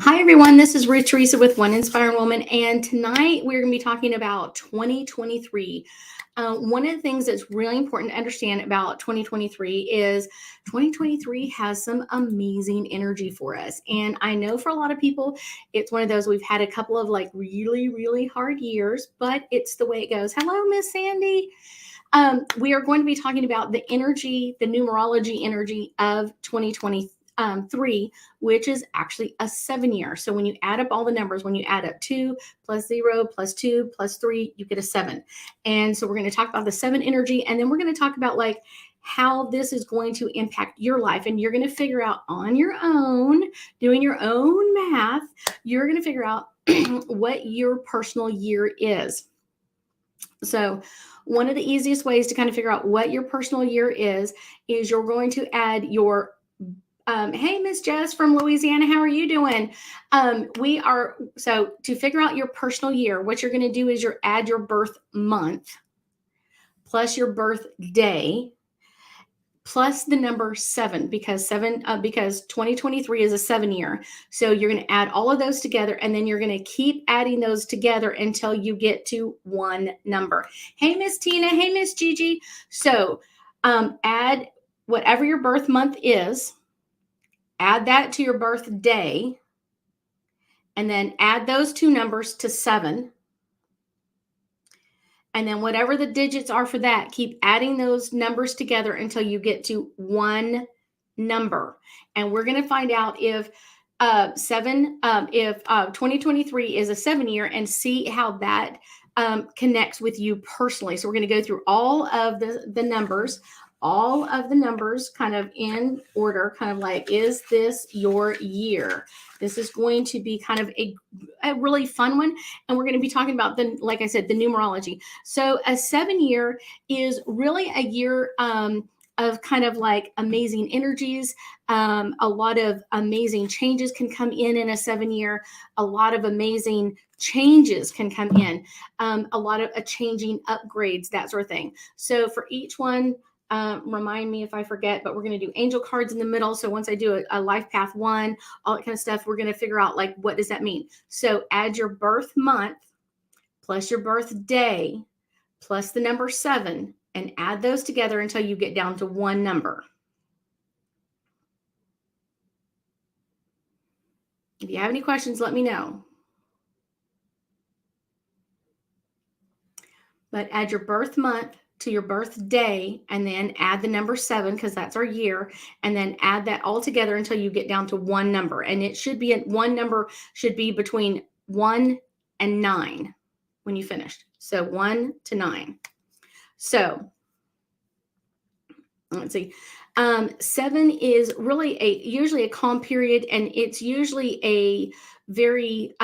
Hi, everyone. This is Ruth Theresa with One Inspiring Woman. And tonight we're going to be talking about 2023. One of the things that's really important to understand about 2023 is 2023 has some amazing energy for us. And I know for a lot of people, it's one of those we've had a couple of like really, really hard years, but it's the way it goes. Hello, Miss Sandy. We are going to be talking about the energy, the numerology energy of 2023. 3, which is actually a 7-year. So when you add up all the numbers, when you add up 2 plus 0 plus 2 plus 3, you get a 7. And so we're going to talk about the 7 energy, and then we're going to talk about like how this is going to impact your life. And you're going to figure out on your own, doing your own math, you're going to figure out what your personal year is. So one of the easiest ways to kind of figure out what your personal year is you're going to add your hey, Miss Jess from Louisiana, how are you doing? So to figure out your personal year, what you're going to do is add your birth month plus your birth day plus the number 7 because 2023 is a 7-year. So you're going to add all of those together, and then you're going to keep adding those together until you get to one number. Hey, Miss Tina. Hey, Miss Gigi. So add whatever your birth month is. Add that to your birthday, and then add those two numbers to 7. And then whatever the digits are for that, keep adding those numbers together until you get to one number. And we're going to find out if 2023 is a 7-year and see how that connects with you personally. So we're going to go through all of the numbers kind of in order, kind of like, is this your year? This is going to be kind of a really fun one. And we're going to be talking about like I said, the numerology. So a 7-year is really a year of kind of like amazing energies. A lot of amazing changes can come in a 7-year. A lot of amazing changes can come in. A lot of changing upgrades, that sort of thing. So for each one, remind me if I forget, but we're going to do angel cards in the middle. So once I do a life path 1, all that kind of stuff, we're going to figure out like, what does that mean? So add your birth month plus your birthday plus the number 7 and add those together until you get down to one number. If you have any questions, let me know. But add your birth month to your birthday and then add the number 7 because that's our year, and then add that all together until you get down to one number. And it should be one number should be between 1 and 9 when you finished. So 1 to 9. So let's see. 7 is really usually a calm period, and it's usually a very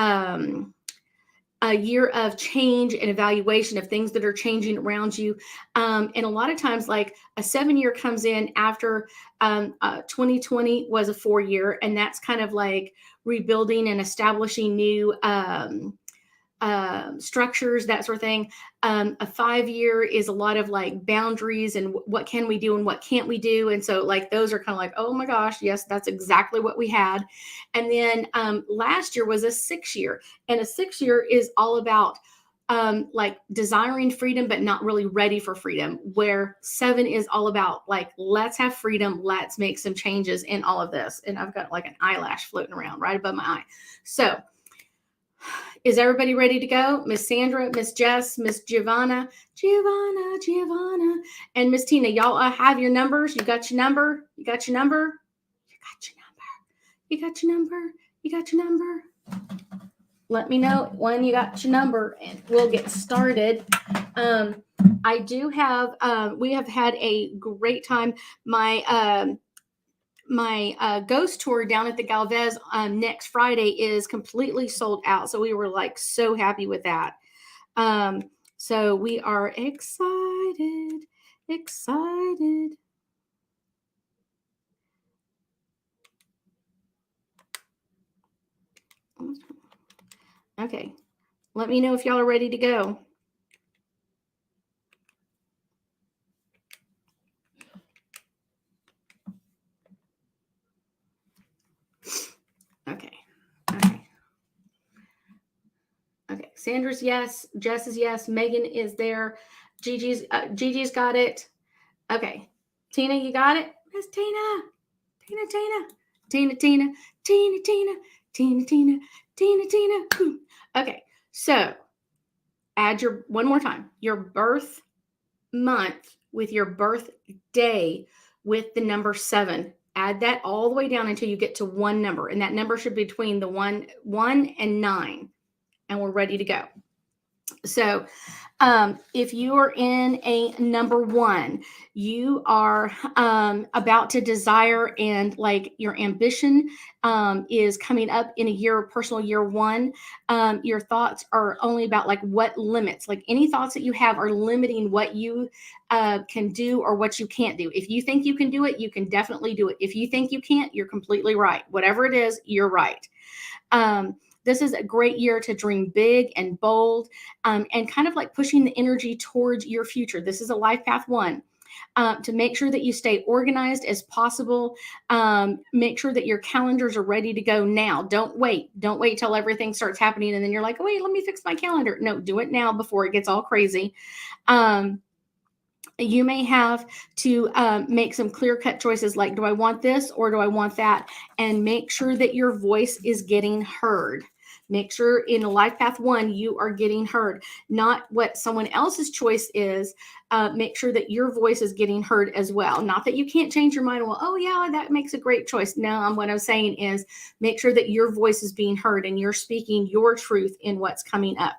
a year of change and evaluation of things that are changing around you. And a lot of times, like a 7-year comes in after 2020 was a 4-year, and that's kind of like rebuilding and establishing new structures, that sort of thing. A 5-year is a lot of like boundaries and what can we do and what can't we do. And so like those are kind of like, oh my gosh, yes, that's exactly what we had. And then last year was a 6-year, and a 6-year is all about like desiring freedom, but not really ready for freedom, where 7 is all about like, let's have freedom. Let's make some changes in all of this. And I've got like an eyelash floating around right above my eye. So is everybody ready to go? Miss Sandra, Miss Jess, Miss Giovanna, and Miss Tina, y'all have your numbers. You got your number? You got your number? You got your number? You got your number? You got your number? Let me know when you got your number and we'll get started. I do have, we have had a great time. My ghost tour down at the Galvez next Friday is completely sold out. So we were like so happy with that. So we are excited. Okay. Let me know if y'all are ready to go. Okay. Okay. Sandra's yes. Jess is yes. Megan is there. Gigi's got it. Okay. Tina, you got it? Miss Tina. Tina. Okay. So add one more time, your birth month with your birthday with the number 7. Add that all the way down until you get to one number. And that number should be between the 1 and 9. And we're ready to go. So if you are in a number 1, you are about to desire, and like your ambition is coming up in a year, personal year 1. Your thoughts are only about like what limits, like any thoughts that you have are limiting what you can do or what you can't do. If you think you can do it, you can definitely do it. If you think you can't, you're completely right. Whatever it is, you're right. This is a great year to dream big and bold, and kind of like pushing the energy towards your future. This is a life path 1. To make sure that you stay organized as possible. Make sure that your calendars are ready to go now. Don't wait till everything starts happening and then you're like, oh, wait, let me fix my calendar. No, do it now before it gets all crazy. You may have to make some clear-cut choices like, do I want this or do I want that? And make sure that your voice is getting heard. Make sure in life path 1, you are getting heard, not what someone else's choice is. Make sure that your voice is getting heard as well. Not that you can't change your mind. Well, oh yeah, that makes a great choice. No, what I'm saying is make sure that your voice is being heard and you're speaking your truth in what's coming up.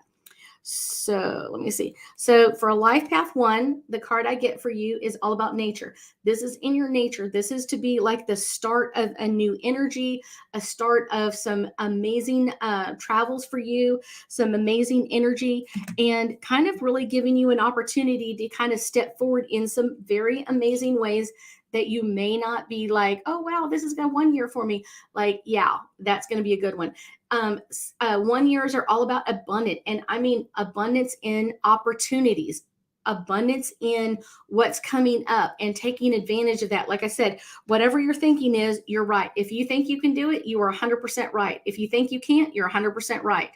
So let me see. So for a life path 1, the card I get for you is all about nature. This is in your nature. This is to be like the start of a new energy, a start of some amazing travels for you, some amazing energy, and kind of really giving you an opportunity to kind of step forward in some very amazing ways that you may not be like, oh, wow, this is going 1 year for me. Like, yeah, that's going to be a good one. 1 years are all about abundant. And I mean, abundance in opportunities, abundance in what's coming up and taking advantage of that. Like I said, whatever you're thinking is, you're right. If you think you can do it, you are 100% right. If you think you can't, you're 100% right.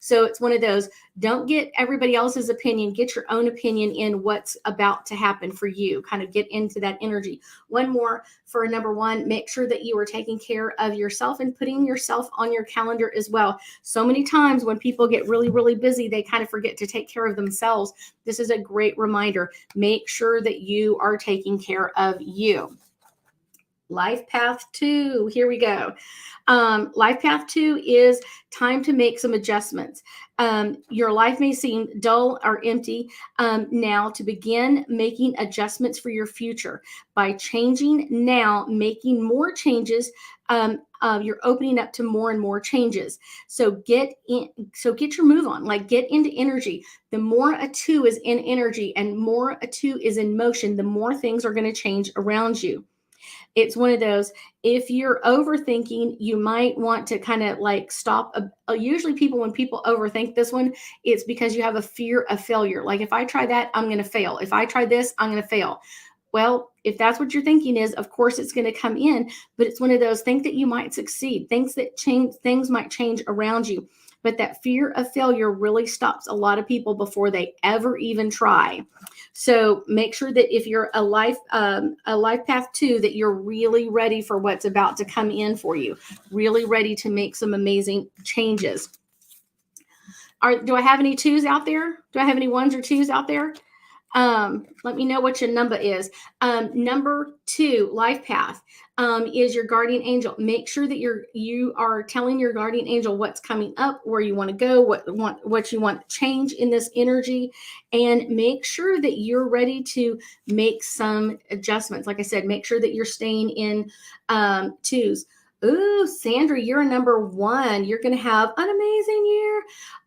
So it's one of those, don't get everybody else's opinion, get your own opinion in what's about to happen for you. Kind of get into that energy. One more for number 1, make sure that you are taking care of yourself and putting yourself on your calendar as well. So many times when people get really, really busy, they kind of forget to take care of themselves. This is a great reminder. Make sure that you are taking care of you. Life path 2, here we go. Life path 2 is time to make some adjustments. Your life may seem dull or empty now. To begin making adjustments for your future by changing now, making more changes. You're opening up to more and more changes. So get your move on, like get into energy. The more a 2 is in energy and more a 2 is in motion, the more things are going to change around you. It's one of those, if you're overthinking, you might want to kind of like stop. Usually when people overthink this one, it's because you have a fear of failure. Like if I try that, I'm going to fail. If I try this, I'm going to fail. Well, if that's what you're thinking is, of course it's going to come in, but it's one of those, think that you might succeed, things might change around you. But that fear of failure really stops a lot of people before they ever even try. So make sure that if you're a life path 2, that you're really ready for what's about to come in for you, really ready to make some amazing changes. Do I have any 2s out there? Do I have any 1s or 2s out there? Let me know what your number is. Number 2, life path, is your guardian angel. Make sure that you are telling your guardian angel what's coming up, where you want to go, what you want to change in this energy, and make sure that you're ready to make some adjustments. Like I said, make sure that you're staying in 2s. Ooh, Sandra, you're a number 1. You're going to have an amazing year.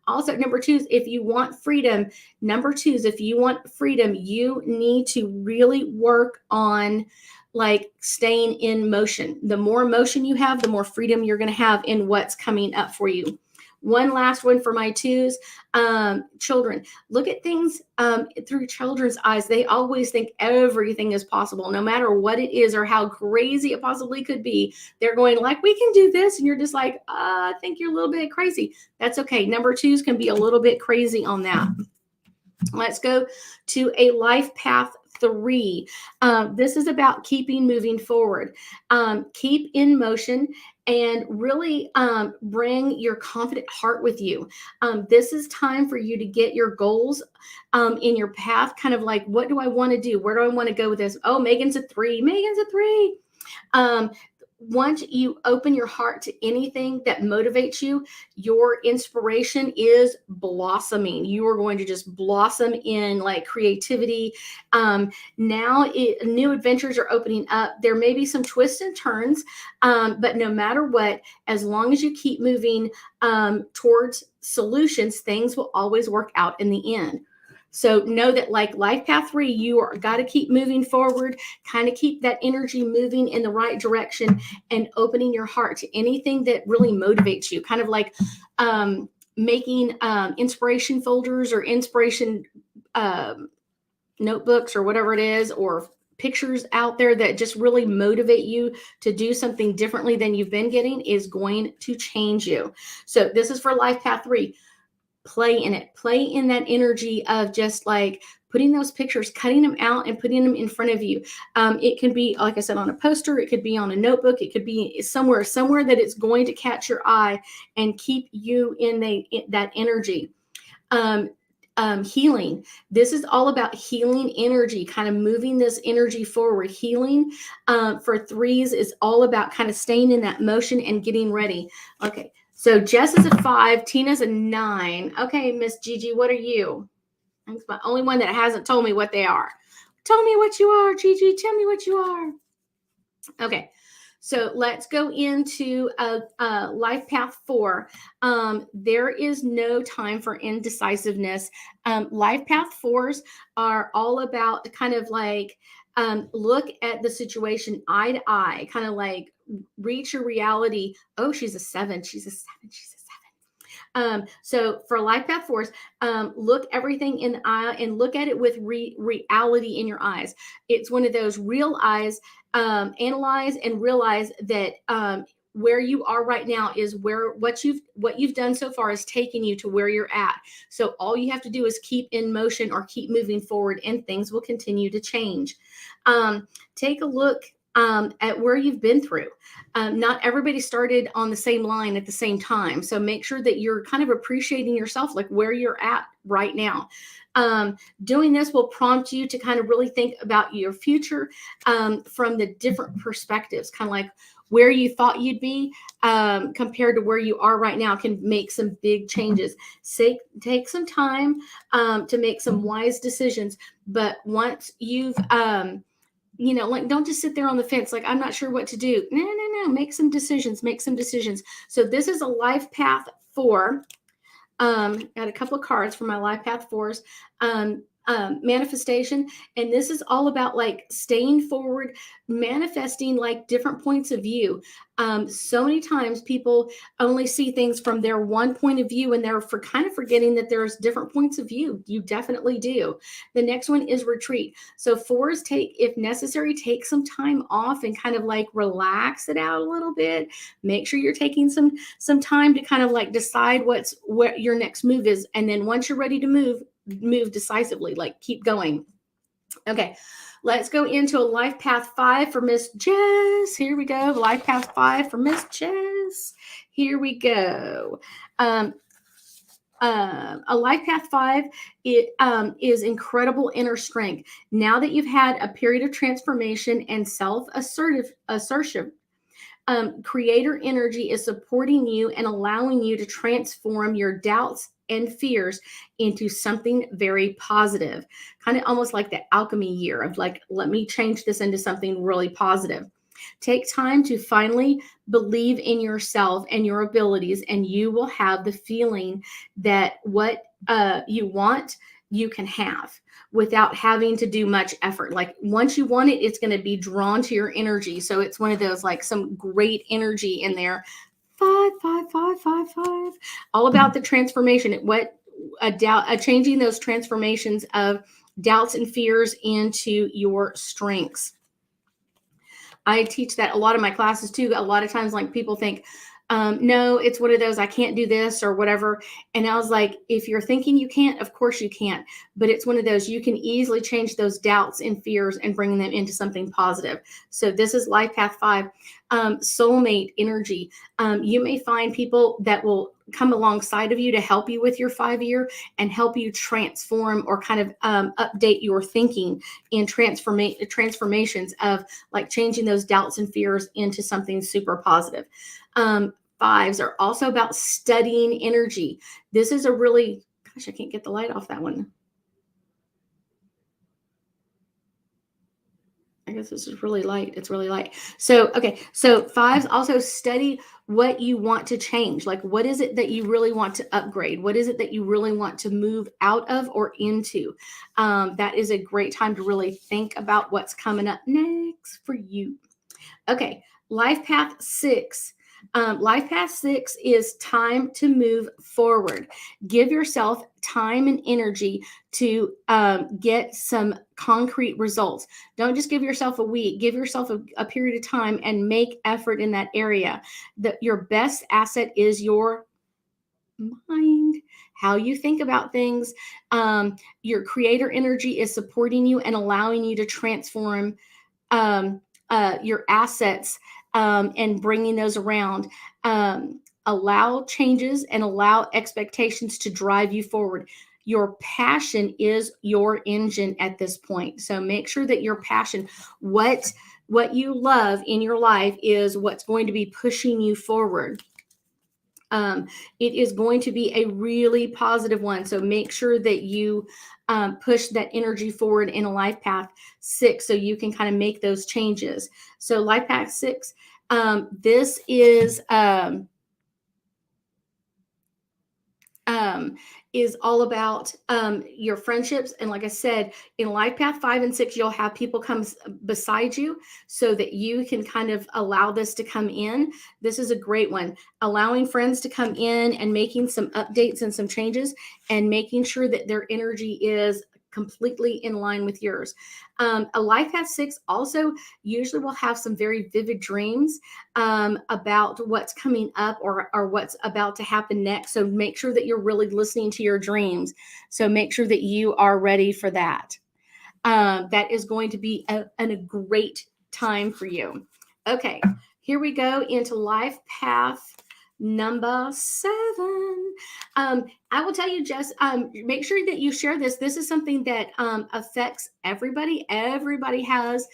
Also, number 2s, if you want freedom, number 2s, if you want freedom, you need to really work on like staying in motion. The more motion you have, the more freedom you're going to have in what's coming up for you. One last one for my 2s, children. Look at things through children's eyes. They always think everything is possible, no matter what it is or how crazy it possibly could be. They're going like, we can do this. And you're just like, I think you're a little bit crazy. That's okay. Number 2s can be a little bit crazy on that. Let's go to a life path 3. This is about keeping moving forward. Keep in motion and really bring your confident heart with you. This is time for you to get your goals in your path, kind of like, what do I want to do? Where do I want to go with this? Oh, Megan's a 3. Megan's a 3. Once you open your heart to anything that motivates you, your inspiration is blossoming. You are going to just blossom in like creativity. New adventures are opening up. There may be some twists and turns, but no matter what, as long as you keep moving towards solutions, things will always work out in the end. So know that like life path 3, you are got to keep moving forward, kind of keep that energy moving in the right direction and opening your heart to anything that really motivates you. Kind of like making inspiration folders or inspiration notebooks or whatever it is, or pictures out there that just really motivate you to do something differently than you've been getting is going to change you. So this is for life path 3. Play in it. Play in that energy of just like putting those pictures, cutting them out and putting them in front of you. It can be, like I said, on a poster. It could be on a notebook. It could be somewhere that it's going to catch your eye and keep you in that energy. Healing. This is all about healing energy, kind of moving this energy forward. Healing for 3s is all about kind of staying in that motion and getting ready. Okay. So Jess is a 5, Tina's a 9. Okay, Miss Gigi, what are you? That's the only one that hasn't told me what they are. Tell me what you are, Gigi. Tell me what you are. Okay, so let's go into life path 4. There is no time for indecisiveness. Life path 4s are all about kind of like look at the situation eye to eye, kind of like reach your reality. Oh, she's a 7. She's a 7. She's a 7. So for life path 4s, look everything in the eye and look at it with reality in your eyes. It's one of those real eyes. Analyze and realize that where you are right now is where what you've done so far is taking you to where you're at. So all you have to do is keep in motion or keep moving forward, and things will continue to change. Take a look at where you've been through. Not everybody started on the same line at the same time. So make sure that you're kind of appreciating yourself, like where you're at right now. Doing this will prompt you to kind of really think about your future from the different perspectives, kind of like where you thought you'd be compared to where you are right now can make some big changes. Take some time to make some wise decisions. But once you've like, don't just sit there on the fence like, I'm not sure what to do. No. Make some decisions. So this is a life path 4. Got a couple of cards for my life path 4s. Manifestation. And this is all about like staying forward, manifesting like different points of view. So many times people only see things from their one point of view, and they're kind of forgetting that there's different points of view. You definitely do. The next one is retreat. So 4s if necessary, take some time off and kind of like relax it out a little bit. Make sure you're taking some time to kind of like decide what your next move is. And then once you're ready to move decisively, like keep going. Okay, let's go into a life path 5 for Miss Jess. Here we go. Life path 5 for Miss Jess. Here we go. A life path 5, it is incredible inner strength. Now that you've had a period of transformation and self assertive, creator energy is supporting you and allowing you to transform your doubts and fears into something very positive. Kind of almost like the alchemy year of like, let me change this into something really positive. Take time to finally believe in yourself and your abilities, and you will have the feeling that what you want, you can have without having to do much effort. Like once you want it, it's going to be drawn to your energy. So it's one of those like some great energy in there. Five, five, five, five, five. All about the transformation. What changing those transformations of doubts and fears into your strengths. I teach that a lot of my classes too. A lot of times, like people think, no, it's one of those, I can't do this or whatever. And I was like, if you're thinking you can't, of course you can't. But it's one of those, you can easily change those doubts and fears and bring them into something positive. So this is Life Path 5, soulmate energy. You may find people that will come alongside of you to help you with your 5-year and help you transform or kind of update your thinking in transformations of like changing those doubts and fears into something super positive. 5s are also about studying energy. This is a really, gosh, I can't get the light off that one. I guess this is really light. It's really light. So, okay. So 5s also study what you want to change. Like, what is it that you really want to upgrade? What is it that you really want to move out of or into? That is a great time to really think about what's coming up next for you. Okay. Life Path 6. Life Path 6 is time to move forward. Give yourself time and energy to get some concrete results. Don't just give yourself a week. Give yourself a period of time and make effort in that area. Your best asset is your mind, how you think about things. Your creator energy is supporting you and allowing you to transform your assets and bringing those around. Allow changes and allow expectations to drive you forward. Your passion is your engine at this point. So make sure that your passion, what you love in your life, is what's going to be pushing you forward. It is going to be a really positive one. So make sure that you push that energy forward in a Life Path 6 so you can kind of make those changes. So Life Path 6, this is all about your friendships. And like I said, in Life Path 5 and 6, you'll have people come beside you so that you can kind of allow this to come in. This is a great one. Allowing friends to come in and making some updates and some changes and making sure that their energy is completely in line with yours. A Life Path 6 also usually will have some very vivid dreams about what's coming up or what's about to happen next. So make sure that you're really listening to your dreams. So make sure that you are ready for that. That is going to be a great time for you. Okay, here we go into Life Path number 7. I will tell you, Jess, make sure that you share this. This is something that affects everybody. Everybody has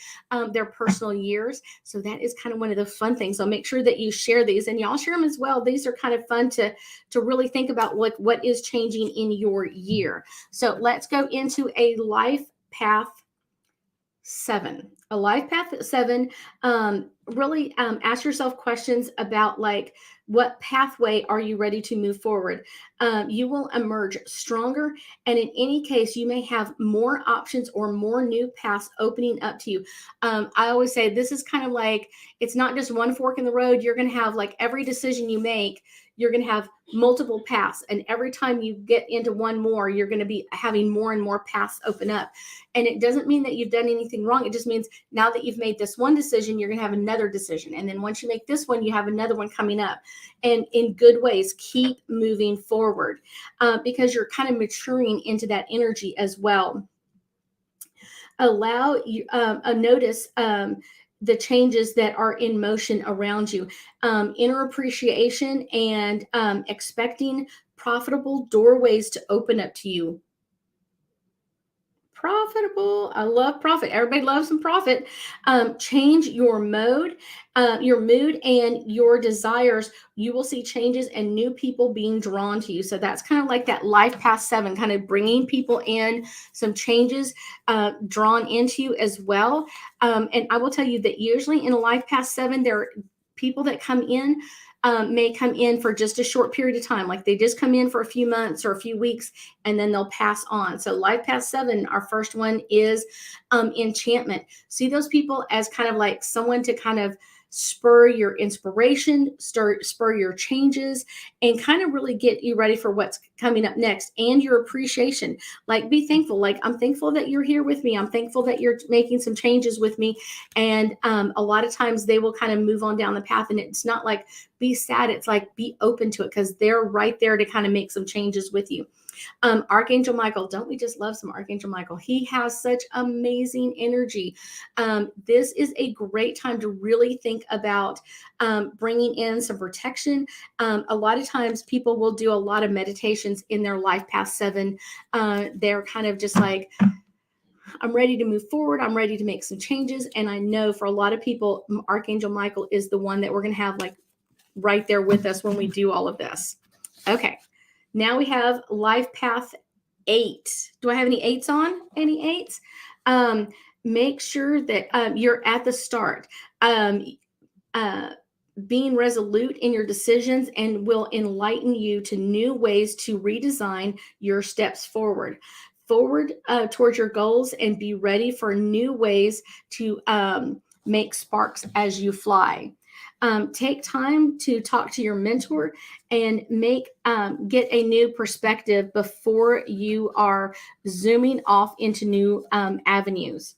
their personal years. So that is kind of one of the fun things. So make sure that you share these and y'all share them as well. These are kind of fun to really think about what is changing in your year. So let's go into a Life Path 7. A Life Path 7, really ask yourself questions about like, what pathway are you ready to move forward? You will emerge stronger. And in any case, you may have more options or more new paths opening up to you. I always say this is kind of like, it's not just one fork in the road. You're going to have like every decision you make, you're going to have multiple paths. And every time you get into one more, you're going to be having more and more paths open up. And it doesn't mean that you've done anything wrong. It just means now that you've made this one decision, you're going to have another decision. And then once you make this one, you have another one coming up. And in good ways, keep moving forward because you're kind of maturing into that energy as well. Allow you notice the changes that are in motion around you. Inner appreciation and expecting profitable doorways to open up to you. Profitable. I love profit. Everybody loves some profit. Change your mood, and your desires. You will see changes and new people being drawn to you. So that's kind of like that life path 7, kind of bringing people in, some changes drawn into you as well. And I will tell you that usually in a life path 7, there are people that come in. May come in for just a short period of time, like they just come in for a few months or a few weeks, and then they'll pass on. So life path 7, our first one is enchantment. See those people as kind of like someone to kind of spur your inspiration, spur your changes, and kind of really get you ready for what's coming up next, and your appreciation. Like, be thankful. Like, I'm thankful that you're here with me. I'm thankful that you're making some changes with me. And a lot of times they will kind of move on down the path, and it's not like be sad. It's like be open to it, because they're right there to kind of make some changes with you. Archangel Michael, don't we just love some Archangel Michael? He has such amazing energy. This is a great time to really think about bringing in some protection. A lot of times people will do a lot of meditations in their life path 7. They're kind of just like, I'm ready to move forward. I'm ready to make some changes. And I know for a lot of people, Archangel Michael is the one that we're going to have like right there with us when we do all of this. Okay. Now we have life path 8. Do I have any 8s on? Any 8s? Make sure that you're at the start. Being resolute in your decisions and will enlighten you to new ways to redesign your steps forward towards your goals, and be ready for new ways to make sparks as you fly. Take time to talk to your mentor and get a new perspective before you are zooming off into new avenues.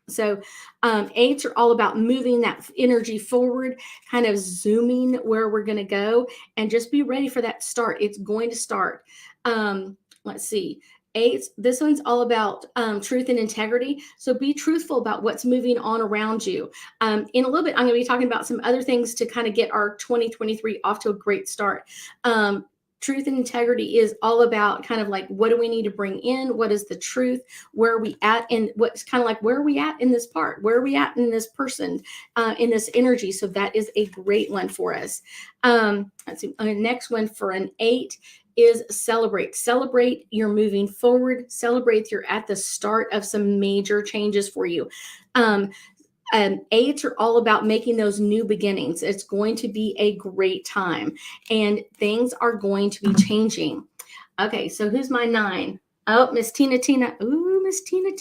So 8s are all about moving that energy forward, kind of zooming where we're going to go, and just be ready for that start. It's going to start. Let's see. 8s, this one's all about truth and integrity. So be truthful about what's moving on around you. In a little bit, I'm going to be talking about some other things to kind of get our 2023 off to a great start. Truth and integrity is all about kind of like, what do we need to bring in? What is the truth? Where are we at? And what's kind of like, where are we at in this part? Where are we at in this person, in this energy? So that is a great one for us. Let's see. Next one for an 8 is celebrate. Celebrate you're moving forward. Celebrate you're at the start of some major changes for you. 8s are all about making those new beginnings. It's going to be a great time, and things are going to be changing. Okay, so who's my 9? Oh, Miss Tina. Ooh, Miss Tina.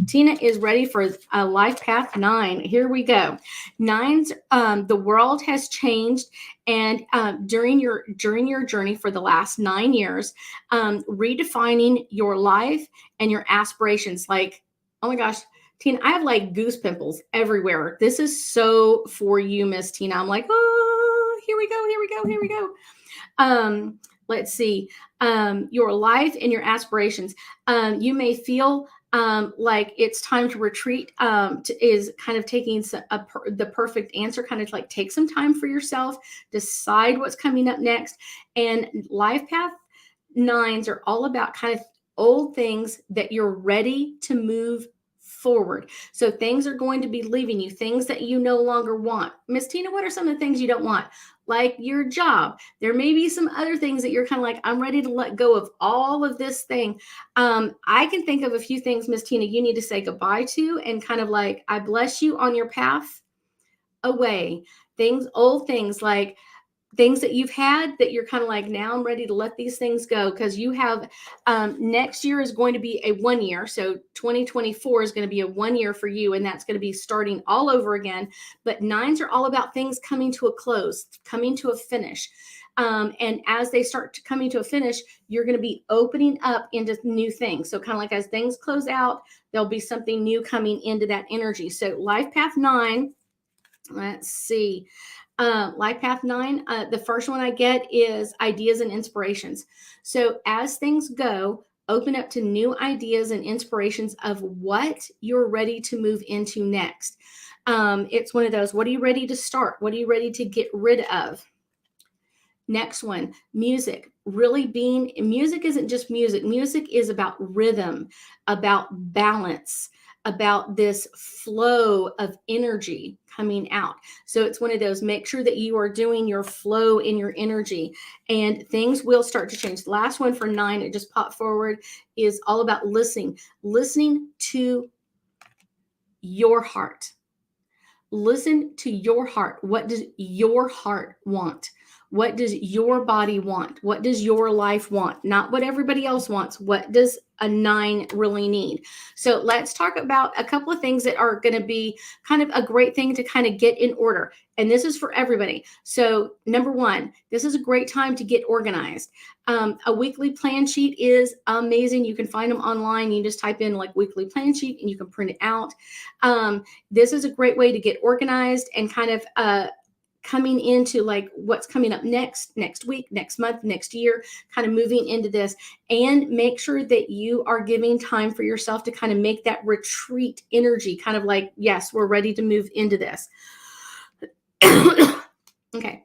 Tina is ready for a life path 9. Here we go. 9s, the world has changed, and during your journey for the last 9 years, redefining your life and your aspirations. Like, oh my gosh, Tina, I have like goose pimples everywhere. This is so for you, Miss Tina. I'm like, oh, here we go. Let's see. Your life and your aspirations. You may feel like it's time to retreat, is kind of taking the perfect answer, kind of like take some time for yourself, decide what's coming up next. And life path 9s are all about kind of old things that you're ready to move forward. So things are going to be leaving you, things that you no longer want. Miss Tina, what are some of the things you don't want? Like your job. There may be some other things that you're kind of like, I'm ready to let go of all of this thing. I can think of a few things, Miss Tina, you need to say goodbye to, and kind of like, I bless you on your path away. Old things, like things that you've had that you're kind of like, now I'm ready to let these things go, because you have next year is going to be a 1 year. So 2024 is going to be a 1 year for you, and that's going to be starting all over again. But 9s are all about things coming to a close, coming to a finish. And as they start coming to a finish, you're going to be opening up into new things. So kind of like as things close out, there'll be something new coming into that energy. So life path 9, let's see. Life path 9, the first one I get is ideas and inspirations. So as things go, open up to new ideas and inspirations of what you're ready to move into next. It's one of those, what are you ready to start? What are you ready to get rid of? Next one, music. Music isn't just music. Music is about rhythm, about balance, about this flow of energy coming out. So it's one of those, make sure that you are doing your flow in your energy and things will start to change. The last one for 9, it just popped forward, is all about listening to your heart. Listen to your heart. What does your heart want? What does your body want? What does your life want? Not what everybody else wants. What does a 9 really need? So let's talk about a couple of things that are going to be kind of a great thing to kind of get in order. And this is for everybody. So number 1, this is a great time to get organized. A weekly plan sheet is amazing. You can find them online. You just type in like weekly plan sheet and you can print it out. This is a great way to get organized and kind of coming into like what's coming up next week, next month, next year, kind of moving into this, and make sure that you are giving time for yourself to kind of make that retreat energy, kind of like, yes, we're ready to move into this. Okay.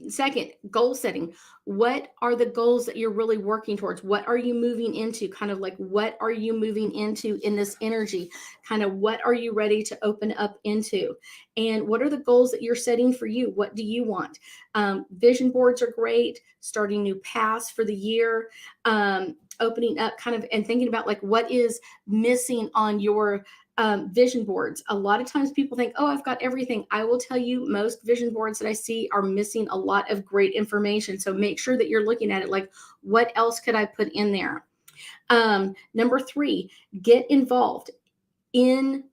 Second, goal setting. What are the goals that you're really working towards? What are you moving into? Kind of like, what are you moving into in this energy? Kind of what are you ready to open up into? And what are the goals that you're setting for you? What do you want? Vision boards are great. Starting new paths for the year. Opening up kind of and thinking about like what is missing on your vision boards. A lot of times people think, oh, I've got everything. I will tell you, most vision boards that I see are missing a lot of great information. So make sure that you're looking at it like, what else could I put in there? Number 3, get involved. And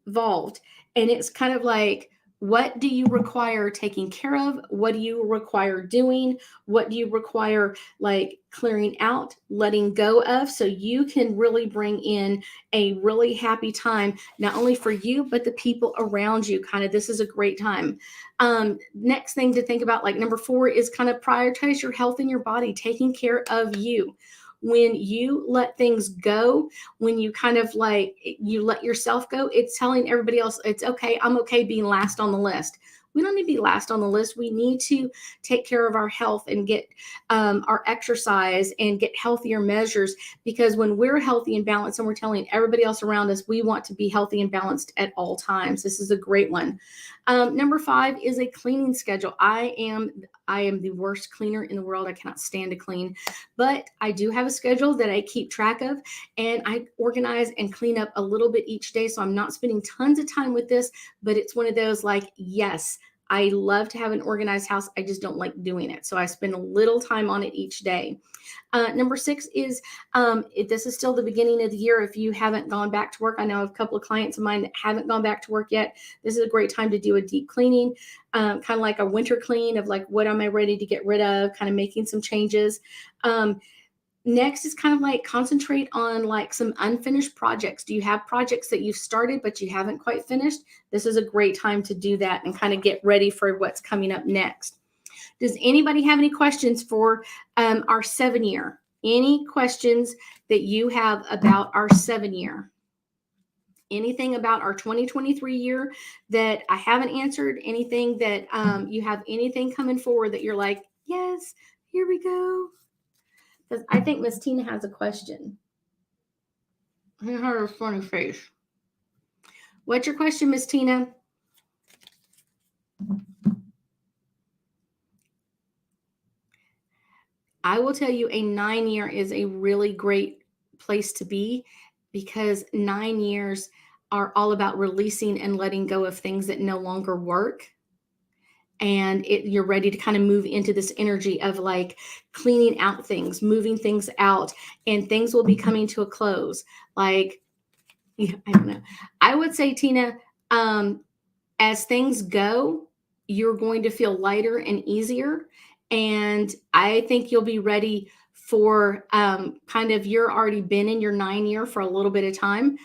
it's kind of like, what do you require taking care of? What do you require doing? What do you require like clearing out, letting go of, so you can really bring in a really happy time, not only for you, but the people around you. Kind of, this is a great time. Next thing to think about, like number 4, is kind of prioritize your health and your body, taking care of you. When you let things go, when you kind of like, you let yourself go, it's telling everybody else, it's okay. I'm okay being last on the list. We don't need to be last on the list. We need to take care of our health and get our exercise and get healthier measures, because when we're healthy and balanced and we're telling everybody else around us, we want to be healthy and balanced at all times. This is a great one. Number 5 is a cleaning schedule. I am the worst cleaner in the world. I cannot stand to clean, but I do have a schedule that I keep track of, and I organize and clean up a little bit each day. So I'm not spending tons of time with this, but it's one of those like, yes, I love to have an organized house. I just don't like doing it. So I spend a little time on it each day. Number 6 is, this is still the beginning of the year. If you haven't gone back to work, I know a couple of clients of mine that haven't gone back to work yet. This is a great time to do a deep cleaning, kind of like a winter clean of like, what am I ready to get rid of? Kind of making some changes. Next is kind of like concentrate on like some unfinished projects. Do you have projects that you've started but you haven't quite finished? This is a great time to do that and kind of get ready for what's coming up next. Does anybody have any questions for our 7-year? Any questions that you have about our 7-year? Anything about our 2023 year that I haven't answered? Anything that you have anything coming forward that you're like, yes, here we go? Because I think Miss Tina has a question. I heard her funny face. What's your question, Miss Tina? I will tell you, a 9-year is a really great place to be, because 9 years are all about releasing and letting go of things that no longer work. And you're ready to kind of move into this energy of like cleaning out things, moving things out, and things will be coming to a close. Like, yeah, I don't know. I would say, Tina, as things go, you're going to feel lighter and easier. And I think you'll be ready for kind of, you're already been in your 9-year for a little bit of time.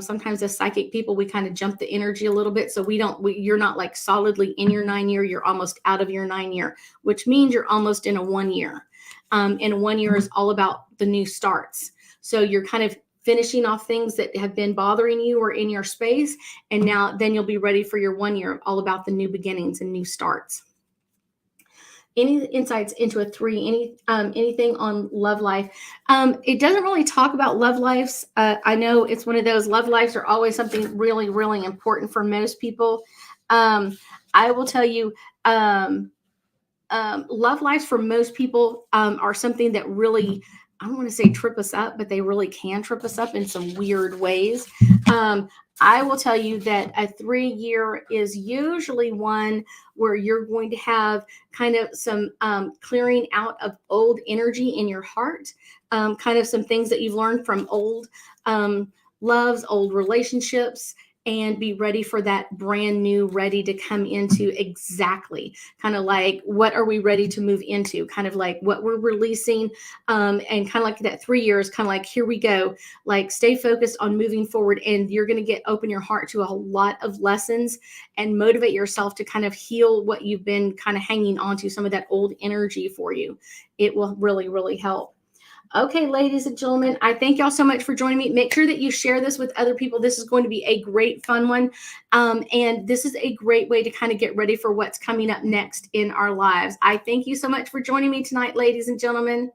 Sometimes as psychic people, we kind of jump the energy a little bit. So you're not like solidly in your 9-year, you're almost out of your 9-year, which means you're almost in a 1-year. And a 1 year is all about the new starts. So you're kind of finishing off things that have been bothering you or in your space. And now then you'll be ready for your 1 year, all about the new beginnings and new starts. Any insights into a 3? Anything on love life? It doesn't really talk about love lives. I know it's one of those, love lives are always something really, really important for most people. I will tell you, love lives for most people are something that really, I don't want to say trip us up, but they really can trip us up in some weird ways. I will tell you that a 3 year is usually one where you're going to have kind of some clearing out of old energy in your heart, kind of some things that you've learned from old loves, old relationships, and be ready for that brand new, ready to come into exactly kind of like what are we ready to move into, kind of like what we're releasing, and kind of like that 3 years, kind of like here we go, like stay focused on moving forward, and you're going to get open your heart to a lot of lessons and motivate yourself to kind of heal what you've been kind of hanging on to, some of that old energy for you. It will really, really help. Okay, ladies and gentlemen, I thank y'all so much for joining me. Make sure that you share this with other people. This is going to be a great, fun one. And this is a great way to kind of get ready for what's coming up next in our lives. I thank you so much for joining me tonight, ladies and gentlemen.